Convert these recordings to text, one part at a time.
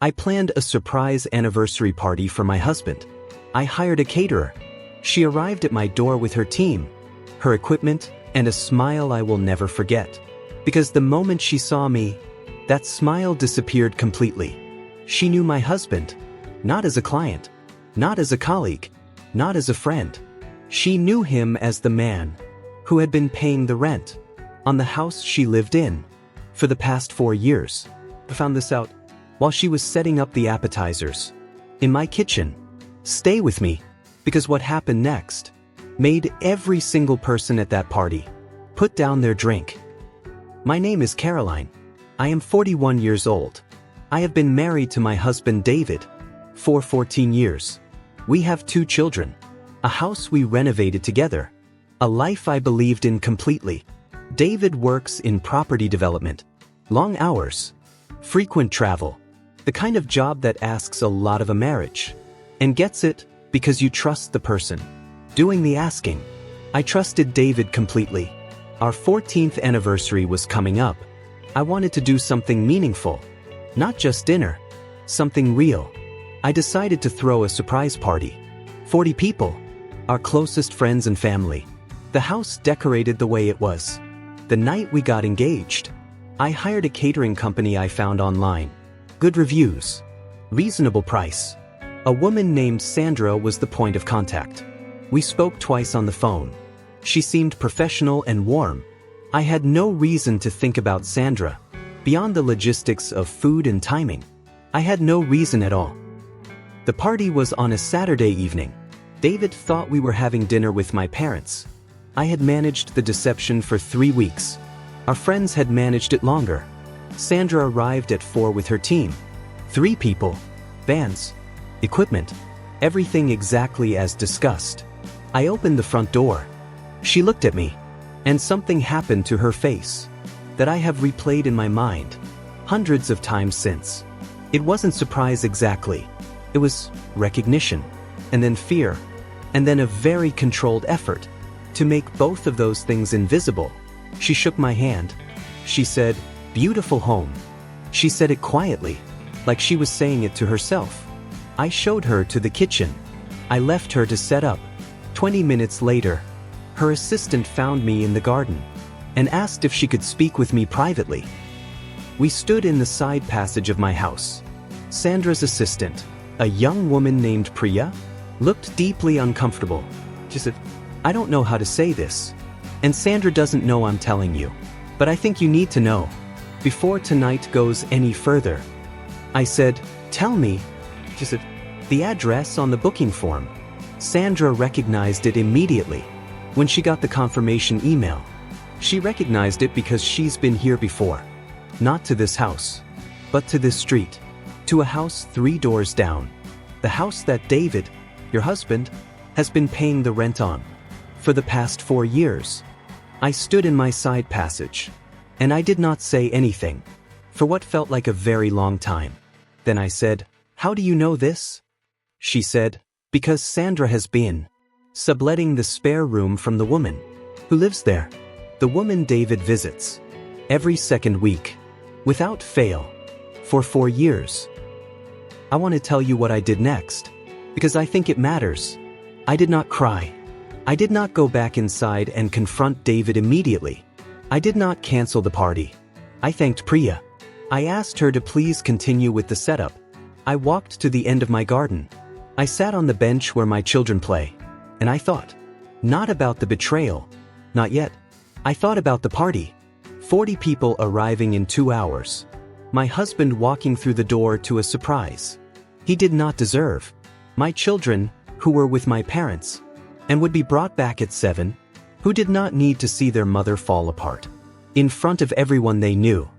I planned a surprise anniversary party for my husband. I hired a caterer. She arrived at my door with her team, her equipment, and a smile I will never forget. Because the moment she saw me, that smile disappeared completely. She knew my husband, not as a client, not as a colleague, not as a friend. She knew him as the man who had been paying the rent on the house she lived in for the past 4 years. I found this out while she was setting up the appetizers in my kitchen. Stay with me, because what happened next made every single person at that party put down their drink. My name is Caroline. I am 41 years old. I have been married to my husband David for 14 years. We have 2 children, a house we renovated together, a life I believed in completely. David works in property development, long hours, frequent travel, the kind of job that asks a lot of a marriage, and gets it because you trust the person doing the asking. I trusted David completely. Our 14th anniversary was coming up. I wanted to do something meaningful, not just dinner, something real. I decided to throw a surprise party. 40 people, our closest friends and family. The house decorated the way it was. The night we got engaged, I hired a catering company I found online. Good reviews, reasonable price. A woman named Sandra was the point of contact. We spoke twice on the phone. She seemed professional and warm. I had no reason to think about Sandra, beyond the logistics of food and timing. I had no reason at all. The party was on a Saturday evening. David thought we were having dinner with my parents. I had managed the deception for 3 weeks. Our friends had managed it longer. Sandra arrived at 4 with her team. 3 people, vans, equipment, everything exactly as discussed. I opened the front door. She looked at me, and something happened to her face that I have replayed in my mind hundreds of times since. It wasn't surprise exactly. It was recognition, and then fear, and then a very controlled effort to make both of those things invisible. She shook my hand. She said, "Beautiful home." She said it quietly, like she was saying it to herself. I showed her to the kitchen. I left her to set up. 20 minutes later, her assistant found me in the garden and asked if she could speak with me privately. We stood in the side passage of my house. Sandra's assistant, a young woman named Priya, looked deeply uncomfortable. She said, "I don't know how to say this, and Sandra doesn't know I'm telling you, but I think you need to know before tonight goes any further." I said, "Tell me." She said, "The address on the booking form." Sandra recognized it immediately when she got the confirmation email. She recognized it because she's been here before. Not to this house, but to this street. To a house 3 doors down. The house that David, your husband, has been paying the rent on for the past 4 years. I stood in my side passage, and I did not say anything for what felt like a very long time. Then I said, "How do you know this?" She said, "Because Sandra has been subletting the spare room from the woman who lives there." The woman David visits every second week, without fail, for 4 years. I want to tell you what I did next, because I think it matters. I did not cry. I did not go back inside and confront David immediately. I did not cancel the party. I thanked Priya. I asked her to please continue with the setup. I walked to the end of my garden. I sat on the bench where my children play, and I thought, not about the betrayal, not yet. I thought about the party. 40 people arriving in 2 hours. My husband walking through the door to a surprise he did not deserve. My children, who were with my parents, and would be brought back at 7, who did not need to see their mother fall apart. In front of everyone they knew.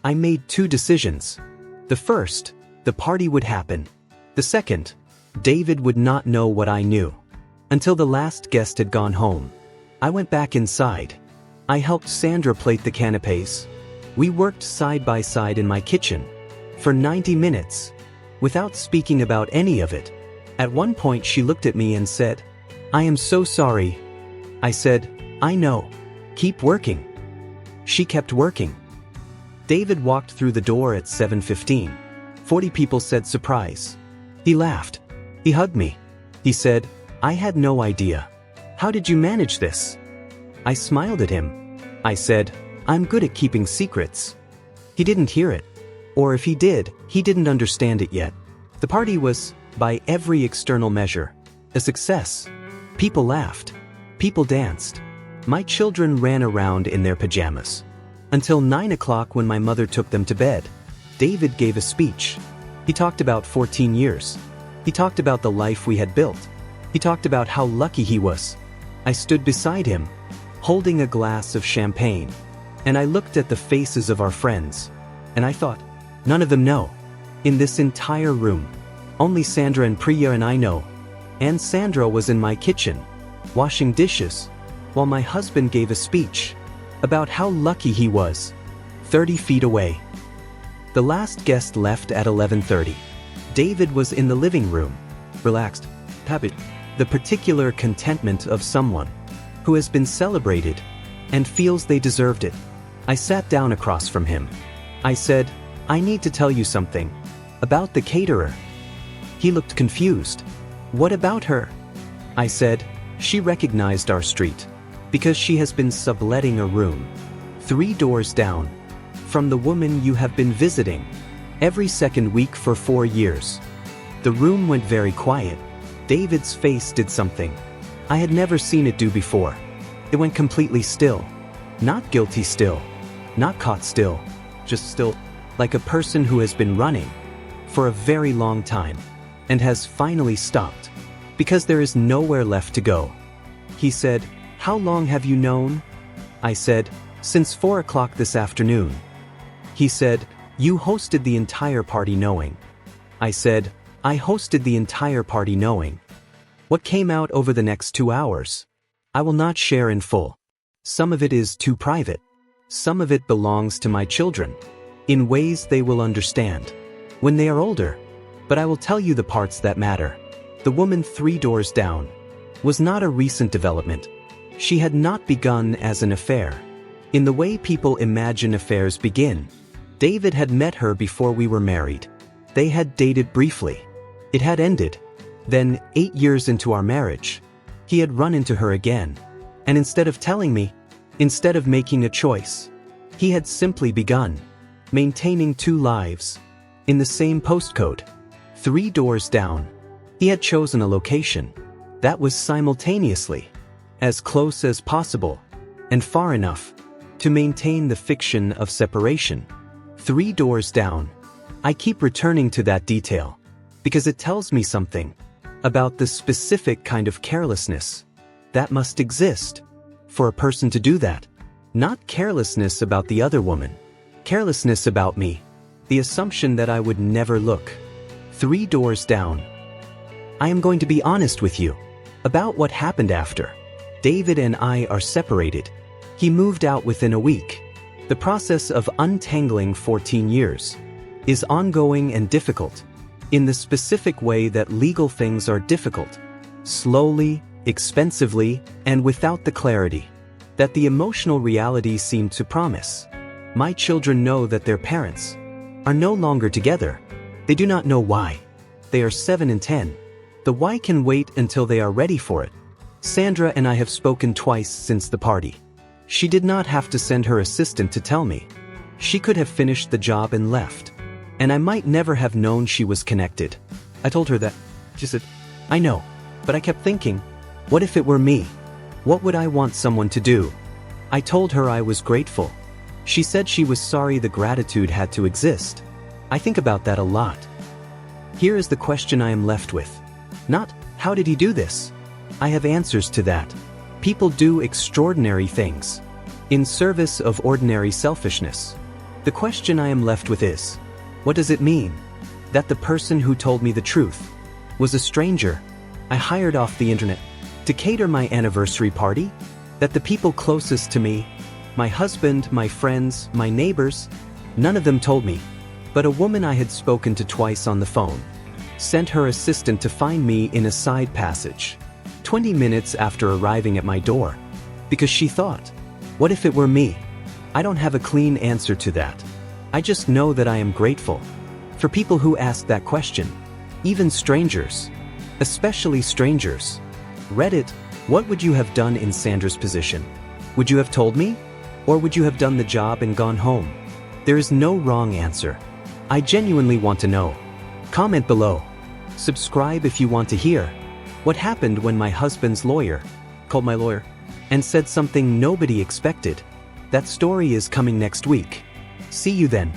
I made 2 decisions. The first, the party would happen. The second, David would not know what I knew. Until the last guest had gone home. I went back inside. I helped Sandra plate the canapes. We worked side by side in my kitchen for 90 minutes, without speaking about any of it. At one point she looked at me and said, "I am so sorry." I said, "I know. Keep working." She kept working. David walked through the door at 7:15. 40 people said surprise. He laughed. He hugged me. He said, I had no idea. How did you manage this? I smiled at him. I said, I'm good at keeping secrets. He didn't hear it. Or if he did, he didn't understand it yet. The party was, by every external measure, a success. People laughed. People danced. My children ran around in their pajamas. Until 9 o'clock when my mother took them to bed. David gave a speech. He talked about 14 years. He talked about the life we had built. He talked about how lucky he was. I stood beside him, holding a glass of champagne, and I looked at the faces of our friends, and I thought, none of them know. In this entire room, only Sandra and Priya and I know. And Sandra was in my kitchen, washing dishes, while my husband gave a speech about how lucky he was, 30 feet away. The last guest left at 11:30. David was in the living room, relaxed, happy, the particular contentment of someone who has been celebrated and feels they deserved it. I sat down across from him. I said, I need to tell you something about the caterer. He looked confused. What about her? I said, she recognized our street because she has been subletting a room 3 doors down from the woman you have been visiting every second week for 4 years. The room went very quiet. David's face did something I had never seen it do before. It went completely still. Not guilty still. Not caught still. Just still, like a person who has been running for a very long time and has finally stopped because there is nowhere left to go. He said, how long have you known? I said, since 4 o'clock this afternoon. He said, you hosted the entire party knowing. I said, I hosted the entire party knowing. What came out over the next 2 hours? I will not share in full. Some of it is too private. Some of it belongs to my children, in ways they will understand when they are older. But I will tell you the parts that matter. The woman 3 doors down was not a recent development. She had not begun as an affair. In the way people imagine affairs begin, David had met her before we were married. They had dated briefly. It had ended. Then, 8 years into our marriage, he had run into her again. And instead of telling me, instead of making a choice, he had simply begun maintaining 2 lives in the same postcode, 3 doors down. He had chosen a location that was simultaneously as close as possible and far enough to maintain the fiction of separation. 3 doors down. I keep returning to that detail because it tells me something about the specific kind of carelessness that must exist for a person to do that. Not carelessness about the other woman, carelessness about me, the assumption that I would never look 3 doors down. I am going to be honest with you about what happened after. David and I are separated. He moved out within a week. The process of untangling 14 years is ongoing and difficult, in the specific way that legal things are difficult, slowly, expensively, and without the clarity that the emotional reality seemed to promise. My children know that their parents are no longer together. They do not know why. They are 7 and 10. The why can wait until they are ready for it. Sandra and I have spoken twice since the party. She did not have to send her assistant to tell me. She could have finished the job and left. And I might never have known she was connected. I told her that. She said, I know. But I kept thinking, what if it were me? What would I want someone to do? I told her I was grateful. She said she was sorry the gratitude had to exist. I think about that a lot. Here is the question I am left with. Not, how did he do this? I have answers to that. People do extraordinary things in service of ordinary selfishness. The question I am left with is, what does it mean that the person who told me the truth was a stranger I hired off the internet to cater my anniversary party? That the people closest to me, my husband, my friends, my neighbors, none of them told me, but a woman I had spoken to twice on the phone sent her assistant to find me in a side passage 20 minutes after arriving at my door, because she thought, what if it were me? I don't have a clean answer to that. I just know that I am grateful For people who ask that question, even strangers, especially strangers. Reddit, what would you have done in Sandra's position? Would you have told me? Or would you have done the job and gone home? There is no wrong answer. I genuinely want to know. Comment below. Subscribe if you want to hear what happened when my husband's lawyer called my lawyer and said something nobody expected. That story is coming next week. See you then.